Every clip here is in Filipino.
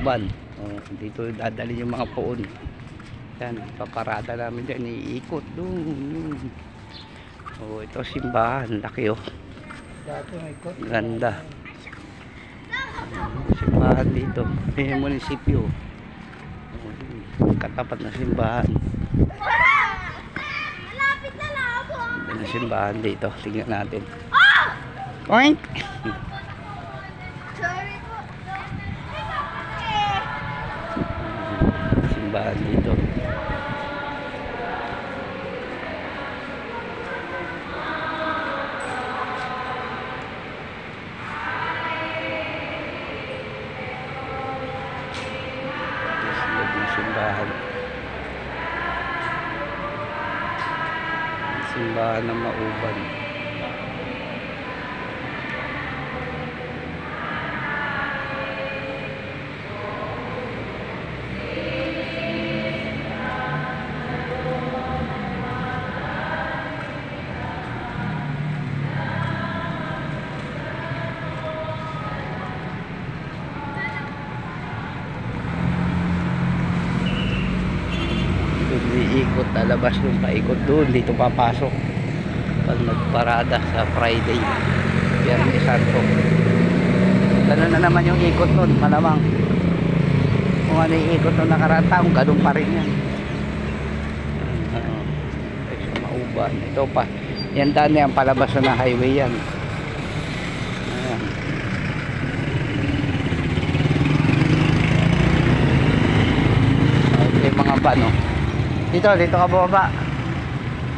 mauban. Dito dadali yung mga puon. Yan, paparada namin dyan, iikot doon. Ito simbahan, laki ganda. Simbahan dito, may munisipyo. Katapat na simbahan. May simbahan dito, tingnan natin. Oink! Simbahan dito. Simbahan ng Mauban. Iikot, lalabas yung paikot doon, dito papasok pag nagparada sa Friday, Biyernes Santo. Ganun na naman yung ikot nun, malamang kung ano yung ikot nun nakaraang taong, ganun pa rin yan. Ay, sa Mauban, ito pa yan, daan yan, palabas na ng highway yan. Ayan. Okay, mga bano dito ka baba.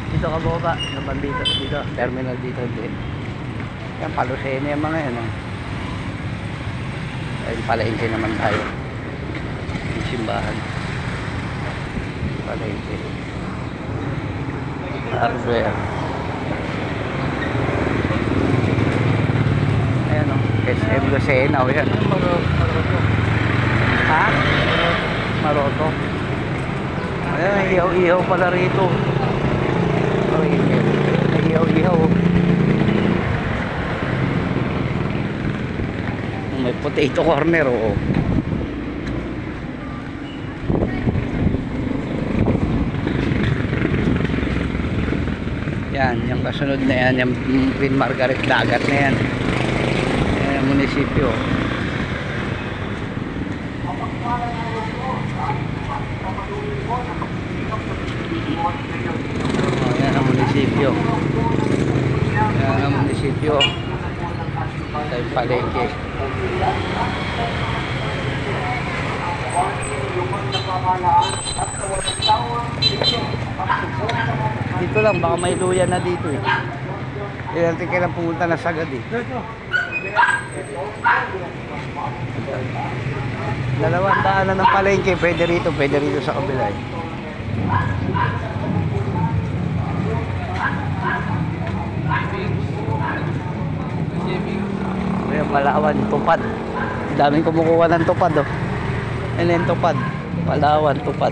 Dito ka baba. Naman dito. Terminal dito din. Yan, Palusene yung mga yan. Ayun, palengke naman tayo. Yung simbahan. Palengke. Hardware. Ayan o. SM Lucena o yan. Ha? Maroto. Ayan, ihaw-ihaw pala rito. Ihaw-ihaw. May potato corner, oo. Yan, yung kasunod na yan, yung Queen Margaret dagat na yan. Yan yung munisipyo. Yan ang munisipyo. Yan ang munisipyo. Ito yung palengke. Dito lang, baka may luya na dito eh. Hindi natin kailang pumunta na sagad eh. Dalawang daanan ng palengke, pwede rito sa kabila eh. Ayan, Palawan, tupad. Daming kumukuha ng tupad oh. Ano yung tupad? Palawan, tupad.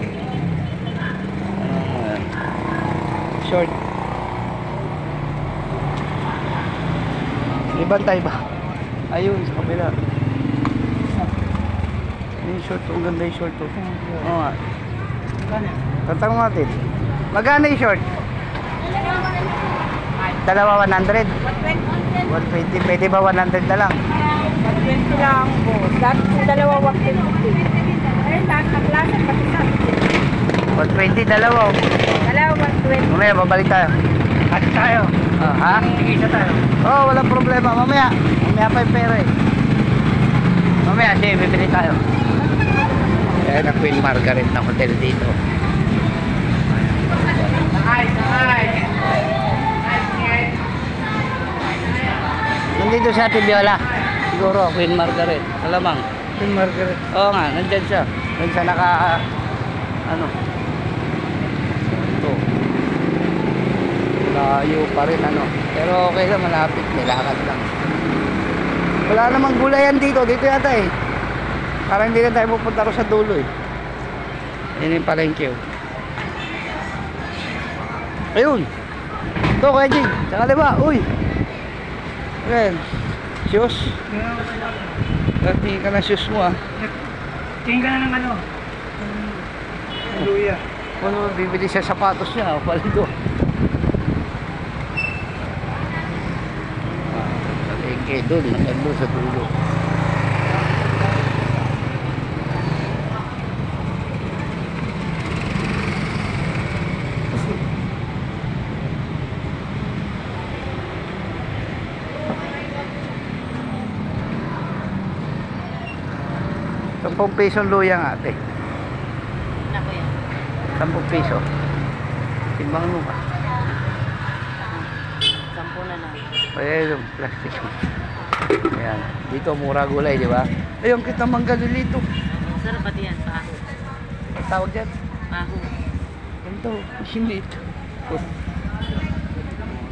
Short. Ibantay ba? Ayun, sa kabila. Yung short, ang ganda yung short oh. Oo nga. Tantang natin. Magkano yung short? Dalawa 100? 120. Pwede ba 100 na lang? 120 lang po. Dati po dalawa 150. Ayun, lahat ng klase pati sa 120 dalawa. dalawa 120. Mamaya babalik tayo. Hati tayo. Ha? Tigisa tayo. Oo, walang problema. Mamaya pa yung pera eh. Mamaya, sige, bibili tayo. Ayan ang Queen Margaret na hotel dito. Nandito si Ate Viola. Siguro, Queen Margaret. Alamang. Queen Margaret. Oo nga, nandyan siya. Nandyan siya naka... ano? Ito. Layo pa rin ano. Pero okay lang, malapit. Nilakad lang. Wala namang gulayan dito. Dito yata eh. Parang hindi na tayo pupunta ko sa dulo eh. Yan yung palengke. Ayun. Ito kaya Jig. Saka diba? Uy. Ayan. Shoes. Dati ka na shoes mo ah. Tingin ka na ng ano? Luya. Ano, bibili siya sapatos niya, paldo. Palengke doon, nakando sa dulo. ₱10 luya nga ate. Nako yan. ₱10. Timbang mo ba? 10 na lang. Ayan yung plastic. Ayan. Dito mura gulay, di ba? Ayun kita manggalilito. Sarap pati yan, paho. Ang tawag dyan? Paho. Ganito. Sinito.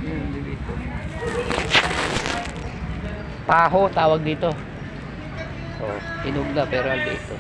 Ayan, dito. Paho tawag dito. Oh, hinog na pero dito.